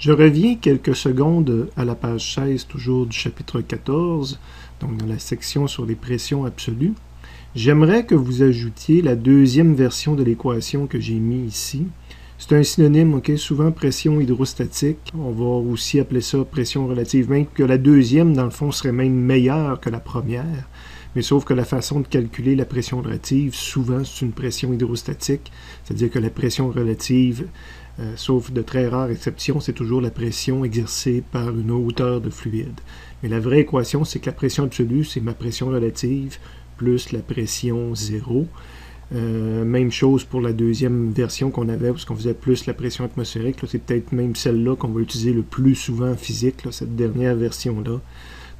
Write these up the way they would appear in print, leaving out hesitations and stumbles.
Je reviens quelques secondes à la page 16, toujours du chapitre 14, donc dans la section sur les pressions absolues. J'aimerais que vous ajoutiez la deuxième version de l'équation que j'ai mis ici. C'est un synonyme, ok, souvent pression hydrostatique. On va aussi appeler ça pression relative, même que la deuxième, dans le fond, serait même meilleure que la première. Mais sauf que la façon de calculer la pression relative, souvent, c'est une pression hydrostatique, c'est-à-dire que la pression relative, sauf de très rares exceptions, c'est toujours la pression exercée par une hauteur de fluide. Mais la vraie équation, c'est que la pression absolue, c'est ma pression relative plus la pression zéro. Même chose pour la deuxième version qu'on avait, parce qu'on faisait plus la pression atmosphérique. C'est peut-être même celle-là qu'on va utiliser le plus souvent en physique, là, cette dernière version-là.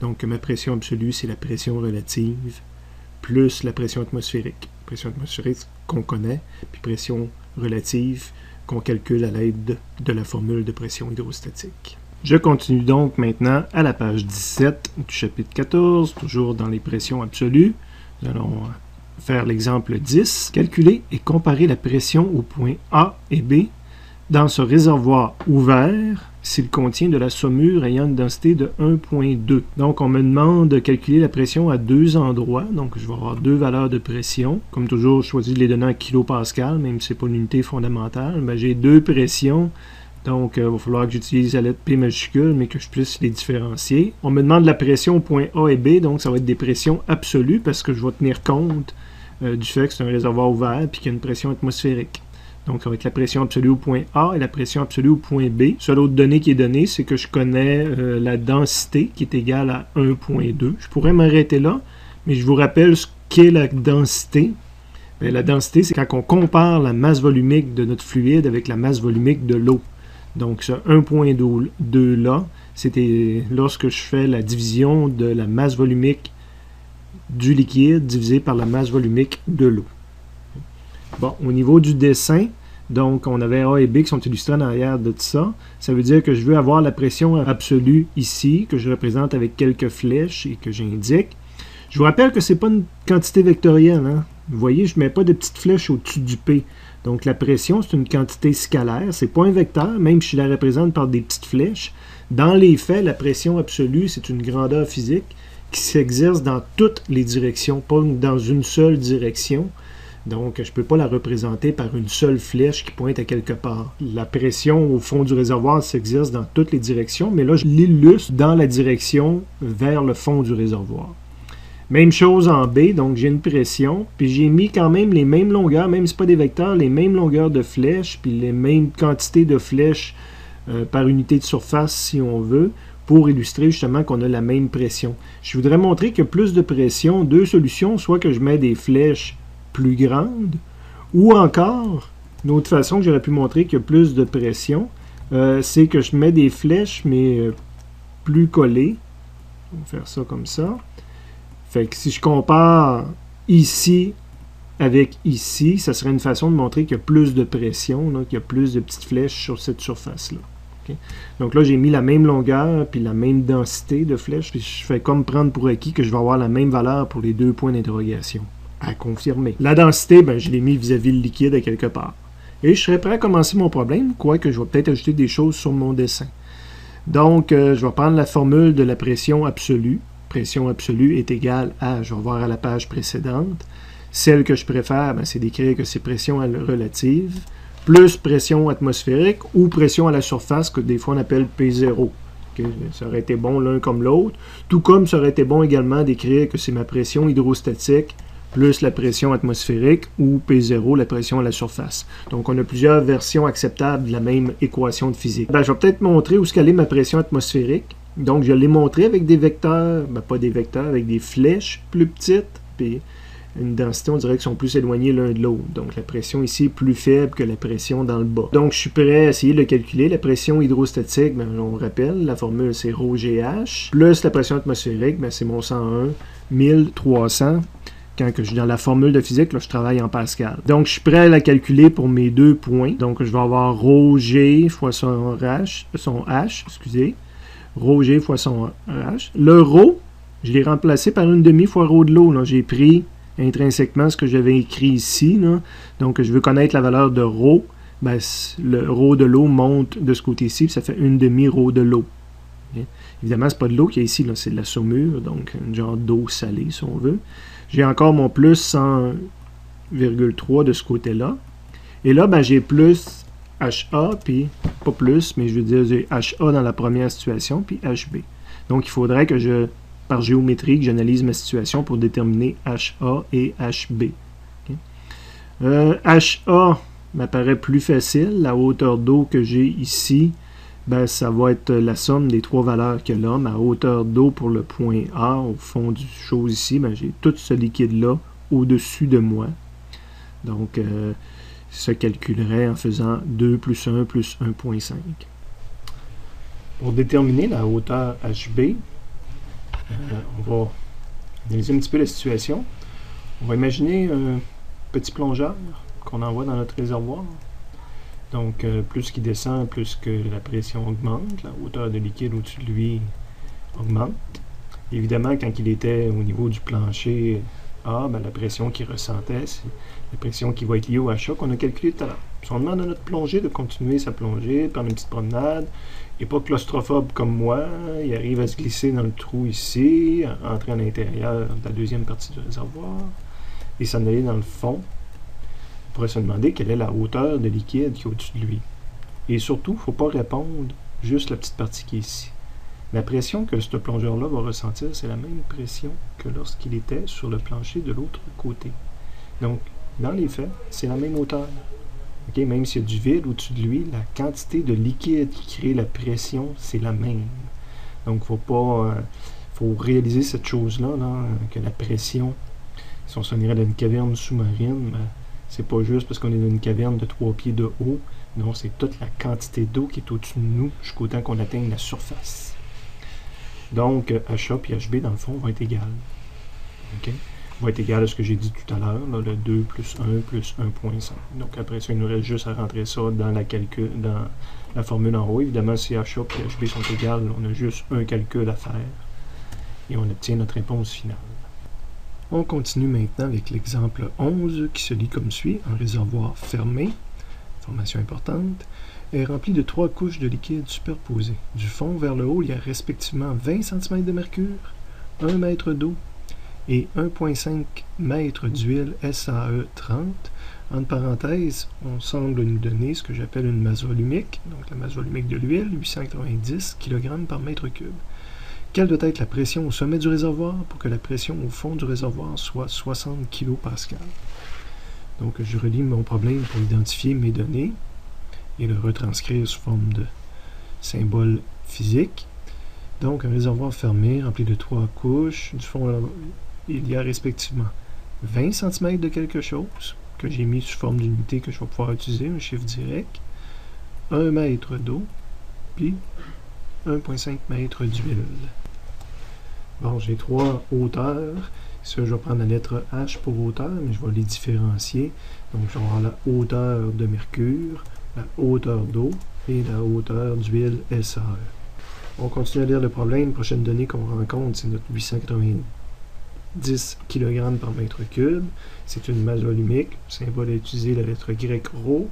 Donc, ma pression absolue, c'est la pression relative plus la pression atmosphérique. Pression atmosphérique qu'on connaît, puis pression relative qu'on calcule à l'aide de la formule de pression hydrostatique. Je continue donc maintenant à la page 17 du chapitre 14, toujours dans les pressions absolues. Nous allons faire l'exemple 10. Calculer et comparer la pression aux points A et B dans ce réservoir ouvert s'il contient de la saumure ayant une densité de 1,2. Donc, on me demande de calculer la pression à deux endroits. Donc, je vais avoir deux valeurs de pression. Comme toujours, je choisis de les donner en kilopascal, même si ce n'est pas une unité fondamentale. Ben, j'ai deux pressions. Donc, il va falloir que j'utilise la lettre P majuscule, mais que je puisse les différencier. On me demande la pression aux points A et B, donc ça va être des pressions absolues parce que je vais tenir compte du fait que c'est un réservoir ouvert et qu'il y a une pression atmosphérique. Donc, ça va être la pression absolue au point A et la pression absolue au point B. Seule autre donnée qui est donnée, c'est que je connais la densité qui est égale à 1,2. Je pourrais m'arrêter là, mais je vous rappelle ce qu'est la densité. Bien, la densité, c'est quand on compare la masse volumique de notre fluide avec la masse volumique de l'eau. Donc, ce 1,2 là, c'était lorsque je fais la division de la masse volumique du liquide divisé par la masse volumique de l'eau. Bon, au niveau du dessin, donc on avait A et B qui sont illustrés en arrière de ça. Ça veut dire que je veux avoir la pression absolue ici, que je représente avec quelques flèches et que j'indique. Je vous rappelle que ce n'est pas une quantité vectorielle. Hein? Vous voyez, je ne mets pas de petites flèches au-dessus du P. Donc la pression, c'est une quantité scalaire. Ce n'est pas un vecteur, même si je la représente par des petites flèches. Dans les faits, la pression absolue, c'est une grandeur physique qui s'exerce dans toutes les directions, pas dans une seule direction. Donc, je ne peux pas la représenter par une seule flèche qui pointe à quelque part. La pression au fond du réservoir s'exerce dans toutes les directions, mais là, je l'illustre dans la direction vers le fond du réservoir. Même chose en B, donc j'ai une pression, puis j'ai mis quand même les mêmes longueurs, même si ce n'est pas des vecteurs, les mêmes longueurs de flèches, puis les mêmes quantités de flèches par unité de surface, si on veut, pour illustrer justement qu'on a la même pression. Je voudrais montrer qu'il y a plus de pression, deux solutions, soit que je mets des flèches plus grande, ou encore, une autre façon que j'aurais pu montrer qu'il y a plus de pression, c'est que je mets des flèches, mais plus collées. On va faire ça comme ça. Fait que si je compare ici avec ici, ça serait une façon de montrer qu'il y a plus de pression, qu'il y a plus de petites flèches sur cette surface-là. Okay? Donc là, j'ai mis la même longueur puis la même densité de flèches, puis je fais comme prendre pour acquis que je vais avoir la même valeur pour les deux points d'interrogation. À confirmer. La densité, ben, je l'ai mis vis-à-vis le liquide à quelque part. Et je serais prêt à commencer mon problème, quoique je vais peut-être ajouter des choses sur mon dessin. Donc, je vais prendre la formule de la pression absolue. Pression absolue est égale à, je vais voir à la page précédente, celle que je préfère, ben, c'est d'écrire que c'est pression relative, plus pression atmosphérique ou pression à la surface, que des fois on appelle P0. Okay? Ça aurait été bon l'un comme l'autre. Tout comme ça aurait été bon également d'écrire que c'est ma pression hydrostatique plus la pression atmosphérique, ou P0, la pression à la surface. Donc, on a plusieurs versions acceptables de la même équation de physique. Ben, je vais peut-être montrer où est-ce qu'elle est ma pression atmosphérique. Donc, je l'ai montré avec des vecteurs, ben, pas des vecteurs, avec des flèches plus petites, puis une densité, on dirait qu'ils sont plus éloignés l'un de l'autre. Donc, la pression ici est plus faible que la pression dans le bas. Donc, je suis prêt à essayer de le calculer. La pression hydrostatique, ben, on rappelle, la formule, c'est ρGH, plus la pression atmosphérique, ben, c'est mon 101, 1300. Quand je suis dans la formule de physique, là, je travaille en Pascal. Donc, je suis prêt à la calculer pour mes deux points. Donc, je vais avoir ρG fois son H, ρG fois son H. Le ρ, je l'ai remplacé par une demi fois ρ de l'eau. J'ai pris intrinsèquement ce que j'avais écrit ici. Là. Donc, je veux connaître la valeur de ρ. ben, le rho de l'eau monte de ce côté-ci, puis ça fait une demi-rho de l'eau. Okay? Évidemment, c'est pas de l'eau qu'il y a ici, c'est de la saumure, donc un genre d'eau salée, si on veut. J'ai encore mon plus 100,3 de ce côté-là. Et là, ben, j'ai plus HA, puis pas plus, mais je veux dire, j'ai HA dans la première situation, puis HB. Donc, il faudrait que par géométrie, que j'analyse ma situation pour déterminer HA et HB. Okay? HA m'apparaît plus facile. La hauteur d'eau que j'ai ici, ben, ça va être la somme des trois valeurs qu'il y a là. Ma hauteur d'eau pour le point A, au fond du chose ici, ben, j'ai tout ce liquide-là au-dessus de moi. Donc, ça calculerait en faisant 2 plus 1 plus 1,5. Pour déterminer la hauteur HB, on va analyser un petit peu la situation. On va imaginer un petit plongeur qu'on envoie dans notre réservoir. Donc, plus qu'il descend, plus que la pression augmente, la hauteur de liquide au-dessus de lui augmente. Évidemment, quand il était au niveau du plancher A, ben, la pression qu'il ressentait, c'est la pression qui va être liée au HA qu'on a calculé tout à l'heure. Si on demande à notre plongée de continuer sa plongée, de prendre une petite promenade, il n'est pas claustrophobe comme moi, il arrive à se glisser dans le trou ici, entrer à l'intérieur de la deuxième partie du réservoir, et s'en aller dans le fond. On pourrait se demander quelle est la hauteur de liquide qui est au-dessus de lui. Et surtout, il ne faut pas répondre juste la petite partie qui est ici. La pression que ce plongeur-là va ressentir, c'est la même pression que lorsqu'il était sur le plancher de l'autre côté. Donc, dans les faits, c'est la même hauteur. Okay? Même s'il y a du vide au-dessus de lui, la quantité de liquide qui crée la pression, c'est la même. Donc, faut réaliser cette chose-là, là, que la pression, si on s'en irait dans une caverne sous-marine, ben, c'est pas juste parce qu'on est dans une caverne de 3 pieds de haut. Non, c'est toute la quantité d'eau qui est au-dessus de nous jusqu'au temps qu'on atteigne la surface. Donc, HA et HB, dans le fond, vont être égales. Okay? Va être égal à ce que j'ai dit tout à l'heure, le 2 plus 1 plus 1,5. Donc, après ça, il nous reste juste à rentrer ça dans la formule en haut. Évidemment, si HA et HB sont égales, on a juste un calcul à faire. Et on obtient notre réponse finale. On continue maintenant avec l'exemple 11 qui se lit comme suit. Un réservoir fermé, information importante, est rempli de 3 couches de liquide superposées. Du fond vers le haut, il y a respectivement 20 cm de mercure, 1 mètre d'eau et 1,5 mètres d'huile SAE 30. Entre parenthèses, on semble nous donner ce que j'appelle une masse volumique, donc la masse volumique de l'huile, 890 kg par mètre cube. Quelle doit être la pression au sommet du réservoir pour que la pression au fond du réservoir soit 60 kPa? Donc, je relis mon problème pour identifier mes données et le retranscrire sous forme de symbole physique. Donc, un réservoir fermé, rempli de 3 couches. Du fond, il y a respectivement 20 cm de quelque chose, que j'ai mis sous forme d'unité que je vais pouvoir utiliser, un chiffre direct, 1 mètre d'eau, puis 1,5 mètre d'huile. Bon, j'ai 3 hauteurs. Ça, je vais prendre la lettre H pour hauteur, mais je vais les différencier. Donc, je vais avoir la hauteur de mercure, la hauteur d'eau et la hauteur d'huile SAE. On continue à lire le problème. La prochaine donnée qu'on rencontre, c'est notre 890 kg par mètre cube. C'est une masse volumique. Le symbole à utiliser, la lettre grecque ρ.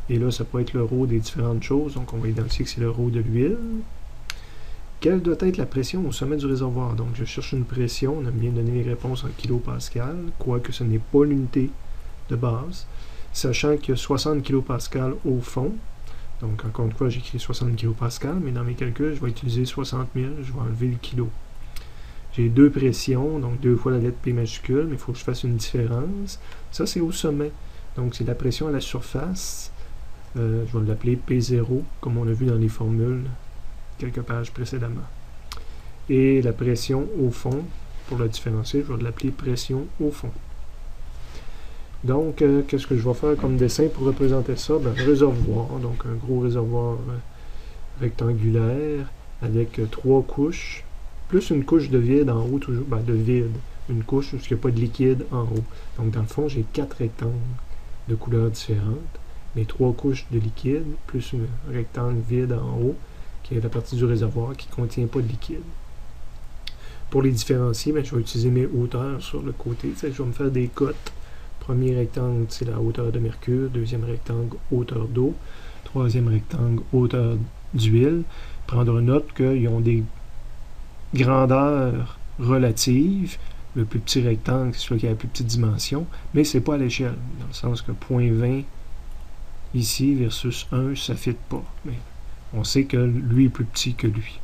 Et là, ça peut être le ρ des différentes choses. Donc, on va identifier que c'est le ρ de l'huile. Quelle doit être la pression au sommet du réservoir? Donc, je cherche une pression. On a bien donné les réponses en kilopascal, quoique ce n'est pas l'unité de base. Sachant qu'il y a 60 kPa au fond. Donc, encore une fois, j'écris 60 kPa, mais dans mes calculs, je vais utiliser 60 000. Je vais enlever le kilo. J'ai 2 pressions, donc 2 fois la lettre P majuscule, mais il faut que je fasse une différence. Ça, c'est au sommet. Donc, c'est la pression à la surface. Je vais l'appeler P0, comme on a vu dans les formules quelques pages précédemment. Et la pression au fond, pour la différencier, je vais l'appeler pression au fond. Donc, qu'est-ce que je vais faire comme dessin pour représenter ça? Ben, réservoir, donc un gros réservoir rectangulaire avec 3 couches, plus une couche de vide en haut, toujours, de vide, une couche où il n'y a pas de liquide en haut. Donc, dans le fond, j'ai 4 rectangles de couleurs différentes, mais 3 couches de liquide, plus un rectangle vide en haut, qui est la partie du réservoir qui ne contient pas de liquide. Pour les différencier, ben, je vais utiliser mes hauteurs sur le côté. Je vais me faire des cotes Premier rectangle, c'est la hauteur de mercure. Deuxième rectangle, hauteur d'eau. Troisième rectangle, hauteur d'huile. Prendre note qu'ils ont des grandeurs relatives. Le plus petit rectangle, c'est celui qui a la plus petite dimension, mais c'est pas à l'échelle, dans le sens que 0.20 ici versus 1, ça ne fit pas. Mais on sait que lui est plus petit que lui.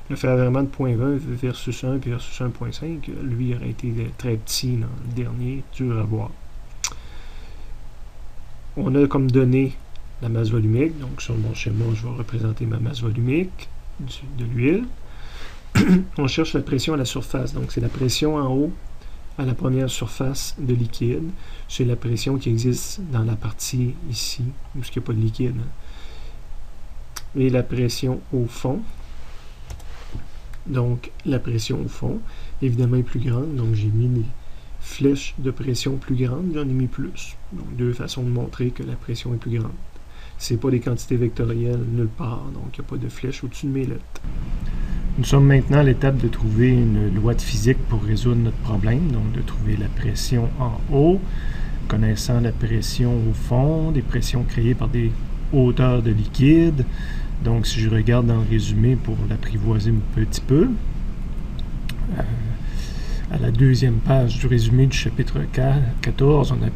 Le faire vraiment de 0.20 versus 1 puis versus 1.5, lui aurait été très petit dans le dernier, dur à voir. On a comme donné la masse volumique, donc sur mon schéma, je vais représenter ma masse volumique de l'huile. On cherche la pression à la surface, donc c'est la pression en haut à la première surface de liquide. C'est la pression qui existe dans la partie ici, où il n'y a pas de liquide. Et la pression au fond. Donc la pression au fond, évidemment, est plus grande, donc j'ai mis des flèches de pression plus grandes, j'en ai mis plus. Donc deux façons de montrer que la pression est plus grande. C'est pas des quantités vectorielles nulle part, donc il n'y a pas de flèche au-dessus de mes lettres. Nous sommes maintenant à l'étape de trouver une loi de physique pour résoudre notre problème, donc de trouver la pression en haut, connaissant la pression au fond, des pressions créées par des hauteurs de liquide. Donc si je regarde dans le résumé pour l'apprivoiser un petit peu, à la deuxième page du résumé du chapitre 14, on a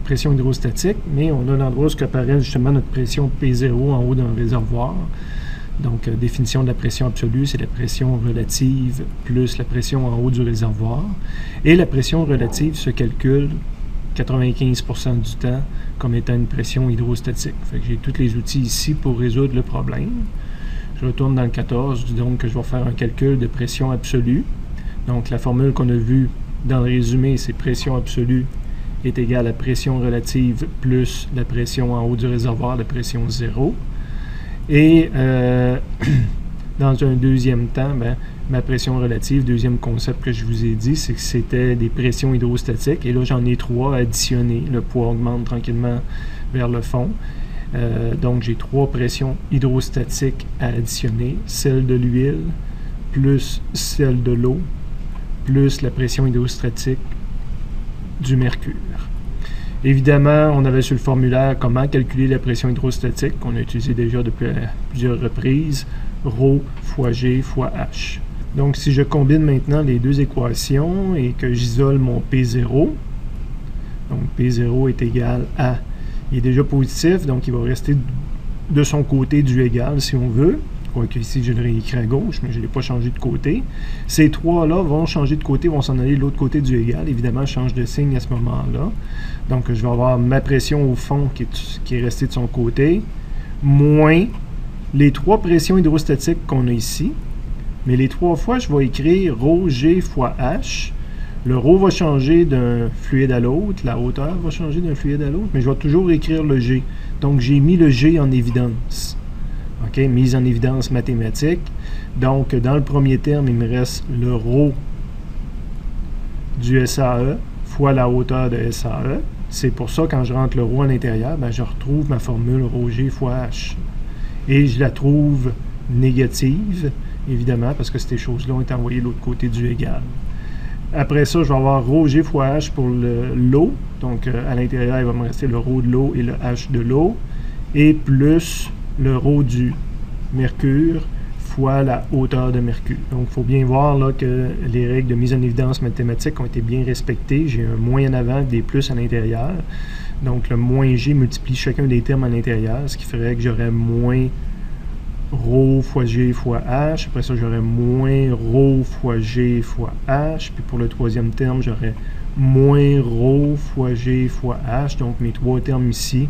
pression hydrostatique, mais on a l'endroit où apparaît justement notre pression P0 en haut d'un réservoir. Donc, définition de la pression absolue, c'est la pression relative plus la pression en haut du réservoir. Et la pression relative se calcule 95% du temps comme étant une pression hydrostatique. Fait que j'ai tous les outils ici pour résoudre le problème. Je retourne dans le 14, je dis donc que je vais faire un calcul de pression absolue. Donc, la formule qu'on a vue dans le résumé, c'est pression absolue est égale à pression relative plus la pression en haut du réservoir, la pression 0. Et dans un deuxième temps, ma pression relative, deuxième concept que je vous ai dit, c'est que c'était des pressions hydrostatiques. Et là, j'en ai trois additionnées. Le poids augmente tranquillement vers le fond. Donc, j'ai trois pressions hydrostatiques à additionner. Celle de l'huile, plus celle de l'eau, plus la pression hydrostatique du mercure. Évidemment, on avait sur le formulaire comment calculer la pression hydrostatique, qu'on a utilisé déjà depuis plusieurs reprises, ρ fois G fois H. Donc, si je combine maintenant les deux équations et que j'isole mon P0, donc P0 est égal à, il est déjà positif, donc il va rester de son côté du égal si on veut. Quoique ici, je le réécris à gauche, mais je ne l'ai pas changé de côté. Ces trois-là vont changer de côté, vont s'en aller de l'autre côté du égal. Évidemment, je change de signe à ce moment-là. Donc, je vais avoir ma pression au fond qui est restée de son côté, moins les trois pressions hydrostatiques qu'on a ici. Mais les trois fois, je vais écrire ρG fois H. Le ρ va changer d'un fluide à l'autre, la hauteur va changer d'un fluide à l'autre, mais je vais toujours écrire le G. Donc, j'ai mis le G en évidence. OK, mise en évidence mathématique. Donc, dans le premier terme, il me reste le ρ du SAE fois la hauteur de SAE. C'est pour ça, quand je rentre le ρ à l'intérieur, je retrouve ma formule ρG fois H. Et je la trouve négative, évidemment, parce que ces choses-là ont été envoyées de l'autre côté du égal. Après ça, je vais avoir ρG fois H pour l'eau. Donc, à l'intérieur, il va me rester le ρ de l'eau et le H de l'eau. Et plus le ρ du mercure fois la hauteur de mercure. Donc, il faut bien voir là, que les règles de mise en évidence mathématique ont été bien respectées. J'ai un moins en avant, des plus à l'intérieur. Donc, le moins G multiplie chacun des termes à l'intérieur, ce qui ferait que j'aurais moins ρ fois G fois H. Après ça, j'aurais moins ρ fois G fois H. Puis pour le troisième terme, j'aurais moins ρ fois G fois H. Donc, mes trois termes ici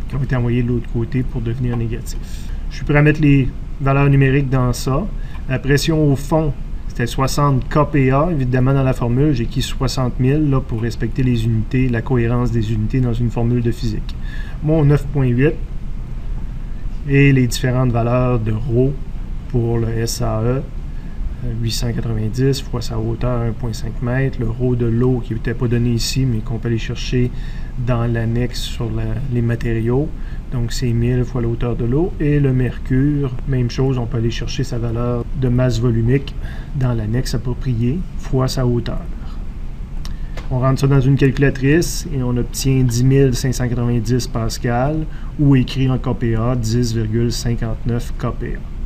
qui ont été envoyés de l'autre côté pour devenir négatifs. Je suis prêt à mettre les valeurs numériques dans ça. La pression au fond, c'était 60 kPa. Évidemment, dans la formule, j'ai écrit 60 000 là, pour respecter les unités, la cohérence des unités dans une formule de physique. Mon 9.8 et les différentes valeurs de ρ pour le SAE, 890 fois sa hauteur 1,5 m, le ρ de l'eau qui n'était pas donné ici, mais qu'on peut aller chercher dans l'annexe sur les matériaux. Donc, c'est 1000 fois la hauteur de l'eau. Et le mercure, même chose, on peut aller chercher sa valeur de masse volumique dans l'annexe appropriée fois sa hauteur. On rentre ça dans une calculatrice et on obtient 10 590 pascal ou écrit en kPa 10,59 kPa.